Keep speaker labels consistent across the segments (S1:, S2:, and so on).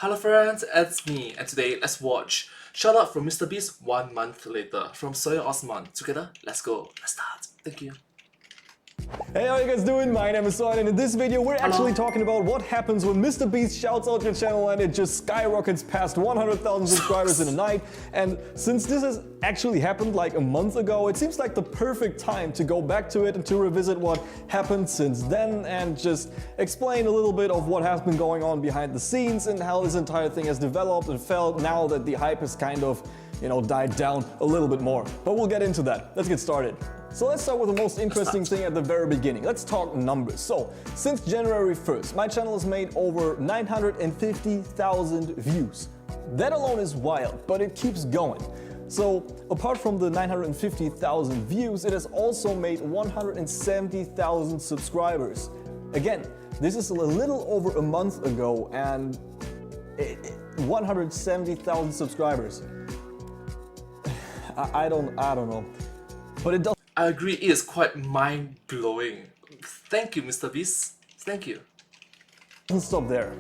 S1: Hello friends, it's me, and today let's watch Shout Out from Mr. Beast 1 month later from Sawyer Osman. Together, let's go. Let's start. Thank you.
S2: Hey, how are you guys doing? My name is Soren, and in this video we're actually talking about what happens when Mr. Beast shouts out your channel and it just skyrockets past 100,000 subscribers in a night. And since this has actually happened like a month ago, it seems like the perfect time to go back to it and to revisit what happened since then and just explain a little bit of what has been going on behind the scenes and how this entire thing has developed and felt now that the hype is kind of, died down a little bit more. But we'll get into that. Let's get started. So let's start with the most interesting thing at the very beginning. Let's talk numbers. So, since January 1st, my channel has made over 950,000 views. That alone is wild, but it keeps going. So, apart from the 950,000 views, it has also made 170,000 subscribers. Again, this is a little over a month ago and 170,000 subscribers. I don't know. But it does.
S1: I agree, it is quite mind-blowing. Thank you, Mr. Beast. Thank you.
S2: Doesn't stop there.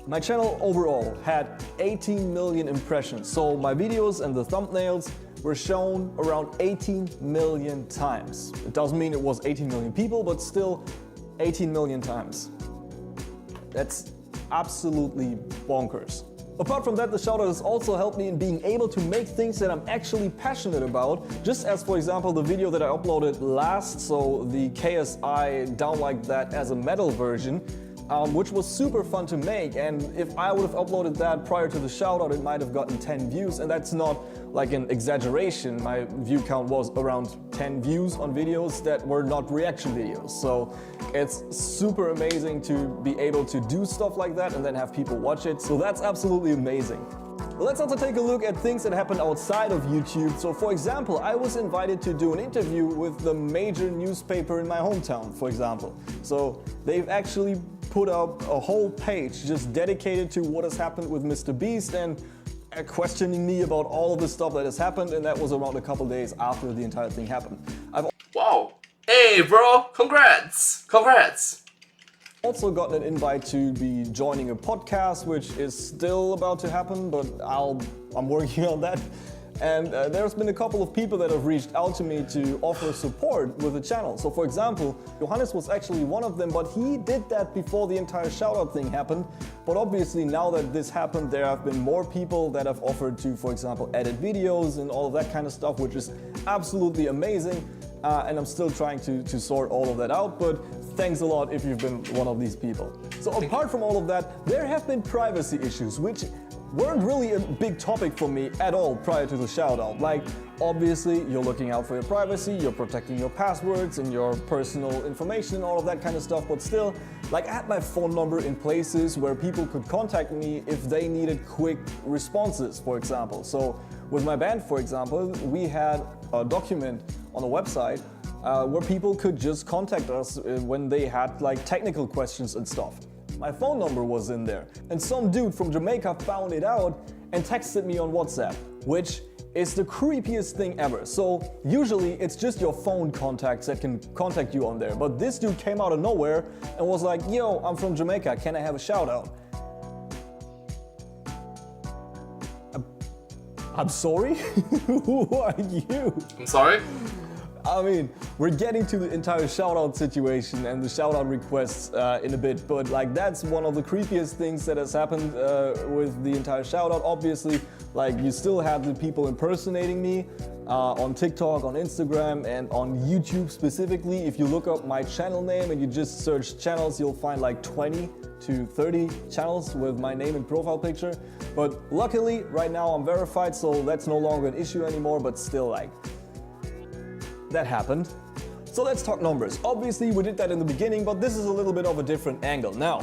S2: My channel overall had 18 million impressions, so my videos and the thumbnails were shown around 18 million times. It doesn't mean it was 18 million people, but still 18 million times. That's absolutely bonkers. Apart from that, the shoutout has also helped me in being able to make things that I'm actually passionate about, just as for example the video that I uploaded last, so the KSI Down Like That as a metal version, which was super fun to make, and if I would have uploaded that prior to the shoutout it might have gotten 10 views, and that's not like an exaggeration. My view count was around 10 views on videos that were not reaction videos, so it's super amazing to be able to do stuff like that and then have people watch it, so that's absolutely amazing. Let's also take a look at things that happened outside of YouTube. So for example, I was invited to do an interview with the major newspaper in my hometown, for example. So they've actually put up a whole page just dedicated to what has happened with Mr. Beast and questioning me about all of the stuff that has happened, and that was around a couple days after the entire thing happened.
S1: Wow! Hey bro! Congrats! Congrats!
S2: Also gotten an invite to be joining a podcast, which is still about to happen, but I'm working on that. And there's been a couple of people that have reached out to me to offer support with the channel. So for example, Johannes was actually one of them, but he did that before the entire shoutout thing happened. But obviously now that this happened, there have been more people that have offered to, for example, edit videos and all of that kind of stuff, which is absolutely amazing. And I'm still trying to sort all of that out, but thanks a lot if you've been one of these people. So apart from all of that, there have been privacy issues, which weren't really a big topic for me at all prior to the shoutout. Like, obviously, you're looking out for your privacy, you're protecting your passwords and your personal information and all of that kind of stuff, but still, like, I had my phone number in places where people could contact me if they needed quick responses, for example. So with my band, for example, we had a document on the website where people could just contact us when they had like technical questions and stuff. My phone number was in there, and some dude from Jamaica found it out and texted me on WhatsApp, which is the creepiest thing ever. So usually it's just your phone contacts that can contact you on there, but this dude came out of nowhere and was like, yo, I'm from Jamaica, can I have a shout out? I'm sorry? Who are you?
S1: I'm sorry?
S2: I mean, we're getting to the entire shoutout situation and the shoutout requests in a bit, but like that's one of the creepiest things that has happened with the entire shoutout. Obviously, like you still have the people impersonating me on TikTok, on Instagram, and on YouTube specifically. If you look up my channel name and you just search channels, you'll find like 20 to 30 channels with my name and profile picture. But luckily, right now I'm verified, so that's no longer an issue anymore, but still like, that happened. So let's talk numbers. Obviously we did that in the beginning, but this is a little bit of a different angle. Now,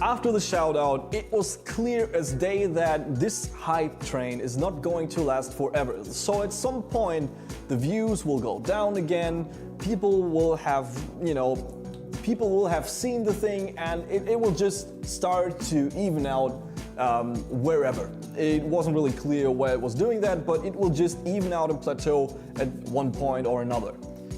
S2: after the shoutout, it was clear as day that this hype train is not going to last forever. So at some point, the views will go down again, people will have seen the thing, and it will just start to even out wherever. It wasn't really clear where it was doing that, but it will just even out and plateau at one point or another.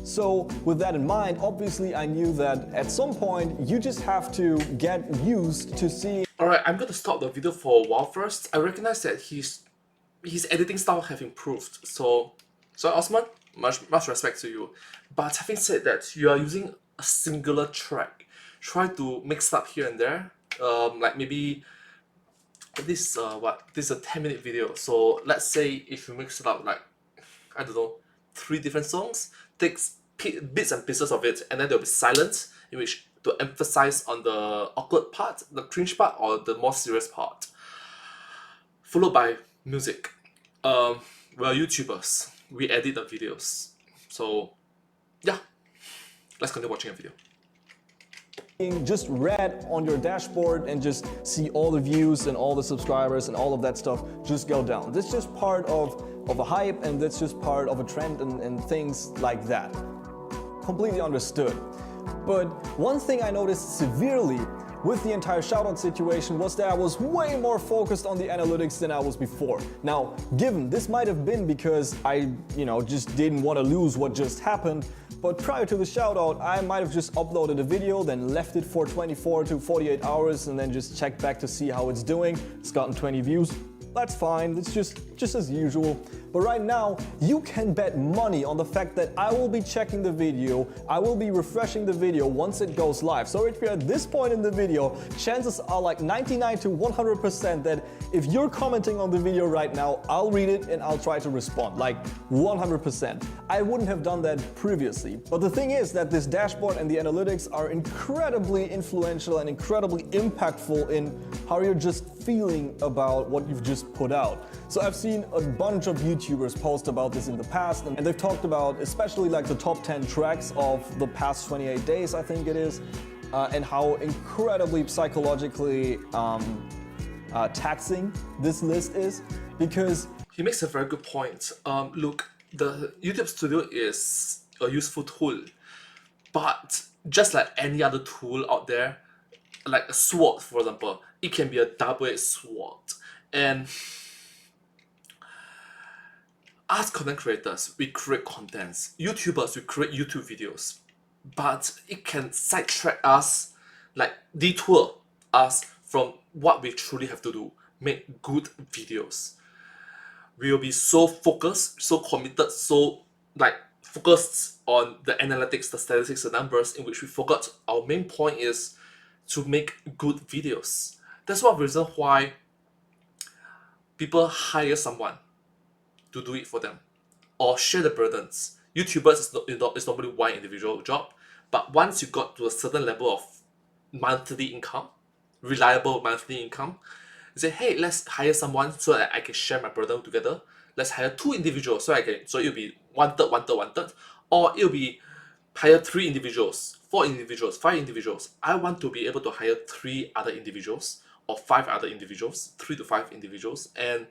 S2: So with that in mind, obviously I knew that at some point you just have to get used to seeing.
S1: Alright, I'm gonna stop the video for a while first. I recognize that his editing style have improved. So Osman, much respect to you. But having said that, you are using a singular track. Try to mix up here and there. Like maybe this is a 10-minute video. So let's say if you mix it up like, I don't know, 3 different songs, takes bits and pieces of it, and then there'll be silence in which to emphasize on the awkward part, the cringe part, or the more serious part. Followed by music. We're YouTubers. We edit the videos. So yeah, let's continue watching a video.
S2: Just red on your dashboard and just see all the views and all the subscribers and all of that stuff just go down. This is just part of a hype, and that's just part of a trend and things like that. Completely understood. But one thing I noticed severely with the entire shoutout situation was that I was way more focused on the analytics than I was before. Now, given this might have been because I, just didn't want to lose what just happened, but prior to the shoutout, I might have just uploaded a video, then left it for 24 to 48 hours, and then just checked back to see how it's doing. It's gotten 20 views. That's fine, it's just as usual. But right now, you can bet money on the fact that I will be checking the video, I will be refreshing the video once it goes live. So if you're at this point in the video, chances are like 99 to 100% that if you're commenting on the video right now, I'll read it and I'll try to respond, like 100%. I wouldn't have done that previously. But the thing is that this dashboard and the analytics are incredibly influential and incredibly impactful in how you're just feeling about what you've just put out. So I've seen a bunch of YouTubers post about this in the past, and they've talked about especially like the top 10 tracks of the past 28 days, I think it is, and how incredibly psychologically taxing this list is, because
S1: he makes a very good point. Look, the YouTube Studio is a useful tool, but just like any other tool out there, like a sword, for example, it can be a double-edged sword. And as content creators, we create contents. YouTubers, we create YouTube videos. But it can sidetrack us, like detour us from what we truly have to do, make good videos. We will be so focused, so committed, so focused on the analytics, the statistics, the numbers, in which we forgot our main point is to make good videos. That's one reason why people hire someone to do it for them or share the burdens. YouTubers is normally one individual job, but once you got to a certain level of monthly income, reliable monthly income, you say, hey, let's hire someone so that I can share my burden together. Let's hire 2 individuals so it'll be 1/3, 1/3, 1/3, or it'll be hire 3 individuals, 4 individuals, 5 individuals. I want to be able to hire 3 other individuals or 5 other individuals, 3 to 5 individuals, and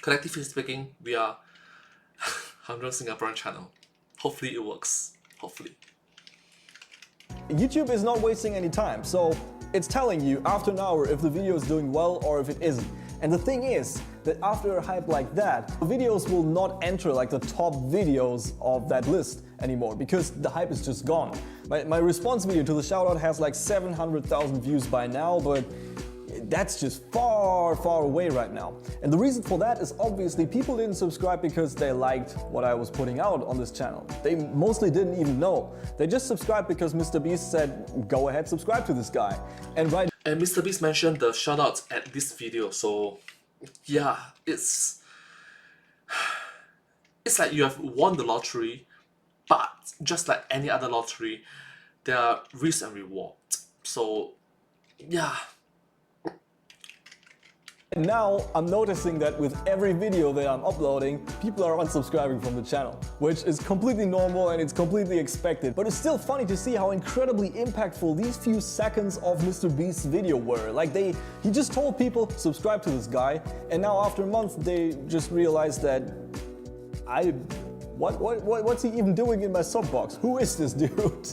S1: collectively speaking, we are Humdrum Singaporean channel. Hopefully it works. Hopefully.
S2: YouTube is not wasting any time, so it's telling you after an hour if the video is doing well or if it isn't. And the thing is that after a hype like that, videos will not enter like the top videos of that list anymore because the hype is just gone. My response video to the shoutout has like 700,000 views by now, but that's just far, far away right now. And the reason for that is obviously people didn't subscribe because they liked what I was putting out on this channel. They mostly didn't even know. They just subscribed because Mr. Beast said, go ahead, subscribe to this guy. And
S1: Mr. Beast mentioned the shoutouts at this video, so yeah, it's like you have won the lottery, but just like any other lottery, there are risks and rewards. So yeah.
S2: And now I'm noticing that with every video that I'm uploading, people are unsubscribing from the channel, which is completely normal and it's completely expected. But it's still funny to see how incredibly impactful these few seconds of Mr. Beast's video were. Like he just told people, subscribe to this guy, and now after a month they just realized that what's he even doing in my sub box? Who is this dude?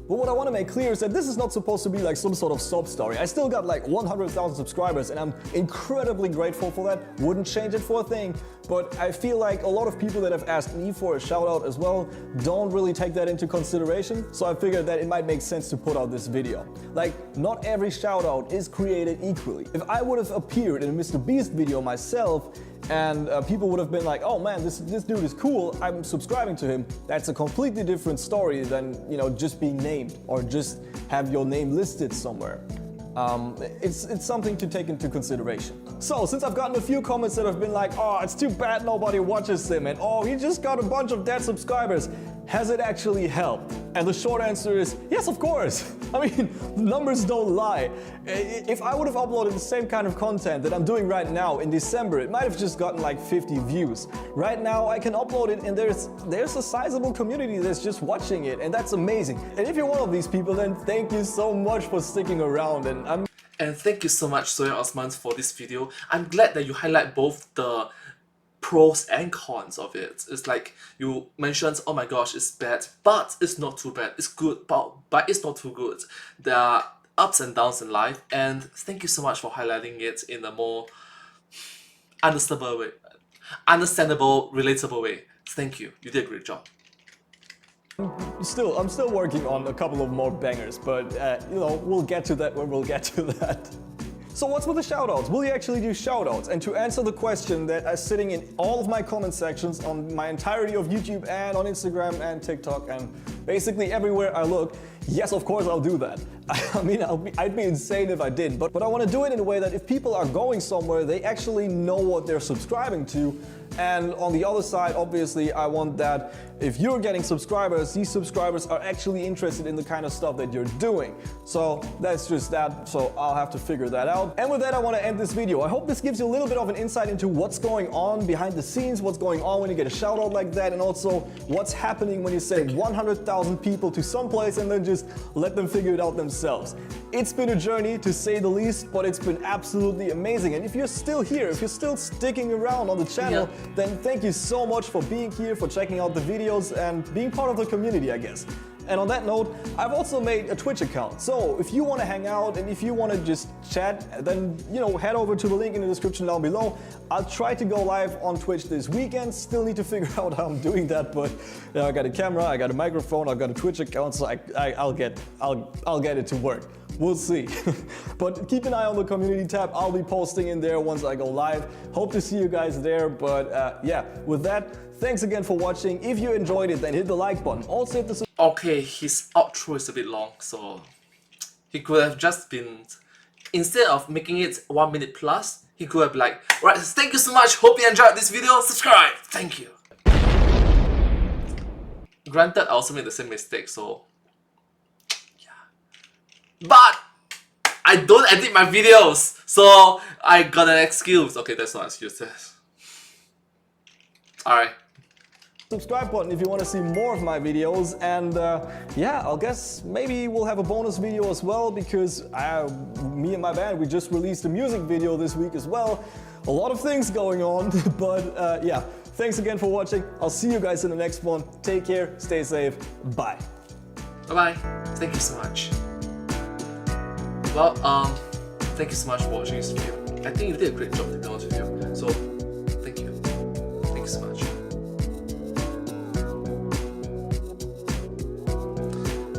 S2: But what I want to make clear is that this is not supposed to be like some sort of sob story. I still got like 100,000 subscribers and I'm incredibly grateful for that. Wouldn't change it for a thing. But I feel like a lot of people that have asked me for a shout out as well don't really take that into consideration. So I figured that it might make sense to put out this video. Like, not every shout out is created equally. If I would have appeared in a MrBeast video myself and people would have been like, oh man, this dude is cool, I'm subscribing to him, that's a completely different story than, you know, just being named or just have your name listed somewhere. It's something to take into consideration. So, since I've gotten a few comments that have been like, oh, it's too bad nobody watches him, and oh, he just got a bunch of dead subscribers, has it actually helped? And the short answer is, yes, of course. I mean, the numbers don't lie. If I would have uploaded the same kind of content that I'm doing right now in December, it might have just gotten like 50 views. Right now, I can upload it and there's a sizable community that's just watching it, and that's amazing. And if you're one of these people, then thank you so much for sticking around.
S1: And thank you so much, Soya Osman, for this video. I'm glad that you highlight both the pros and cons of it. It's like you mentioned, oh my gosh, it's bad, but it's not too bad. It's good, but it's not too good. There are ups and downs in life, and thank you so much for highlighting it in a more understandable way, relatable way. Thank you. You did a great job.
S2: I'm still working on a couple of more bangers, but you know, we'll get to that when we'll get to that. So what's with the shoutouts? Will you actually do shoutouts? And to answer the question that is sitting in all of my comment sections on my entirety of YouTube and on Instagram and TikTok and basically everywhere I look, yes, of course I'll do that. I mean, I'd be insane if I didn't, but I want to do it in a way that if people are going somewhere, they actually know what they're subscribing to. And on the other side, obviously, I want that if you're getting subscribers, these subscribers are actually interested in the kind of stuff that you're doing. So that's just that, so I'll have to figure that out. And with that, I want to end this video. I hope this gives you a little bit of an insight into what's going on behind the scenes, what's going on when you get a shout out like that, and also what's happening when you send 100,000 people to some place and then just let them figure it out themselves. It's been a journey, to say the least, but it's been absolutely amazing. And if you're still here, if you're still sticking around on the channel, then thank you so much for being here, for checking out the videos and being part of the community, I guess. And on that note, I've also made a Twitch account. So if you want to hang out and if you want to just chat, then, you know, head over to the link in the description down below. I'll try to go live on Twitch this weekend. Still need to figure out how I'm doing that, but you know, I got a camera, I got a microphone, I've got a Twitch account, so I'll get it to work. We'll see. But keep an eye on the community tab. I'll be posting in there once I go live. Hope to see you guys there. But yeah, with that, thanks again for watching. If you enjoyed it, then hit the like button. Also hit the
S1: Okay, his outro is a bit long, so he could have just been, instead of making it 1 minute plus, he could have been like, alright, thank you so much, hope you enjoyed this video, subscribe, thank you. Granted, I also made the same mistake, so yeah. But I don't edit my videos, so I got an excuse. Okay, that's not an excuse. Alright.
S2: subscribe button if you want to see more of my videos, and yeah, I'll guess maybe we'll have a bonus video as well, because me and my band, we just released a music video this week as well. A lot of things going on, but yeah, thanks again for watching. I'll see you guys in the next one. Take care, stay safe, bye.
S1: Bye-bye. Thank you so much. Well, thank you so much for watching this video. I think you did a great job, to be honest with you. So, thank you. Thank you so much.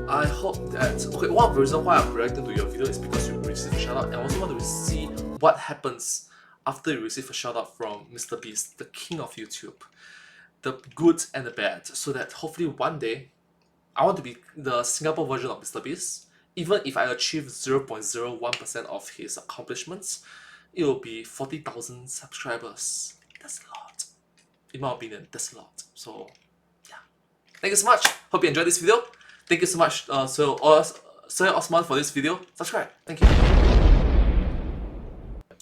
S1: I hope that... Okay, one of the reasons why I'm reacting to your video is because you received a shout out, and I also want to see what happens after you receive a shout out from MrBeast, the king of YouTube. The good and the bad, so that hopefully one day I want to be the Singapore version of MrBeast. Even if I achieve 0.01% of his accomplishments, it will be 40,000 subscribers. That's a lot. In my opinion, that's a lot. So, yeah. Thank you so much. Hope you enjoyed this video. Thank you so much, Soya Osman, for this video. Subscribe. Thank you.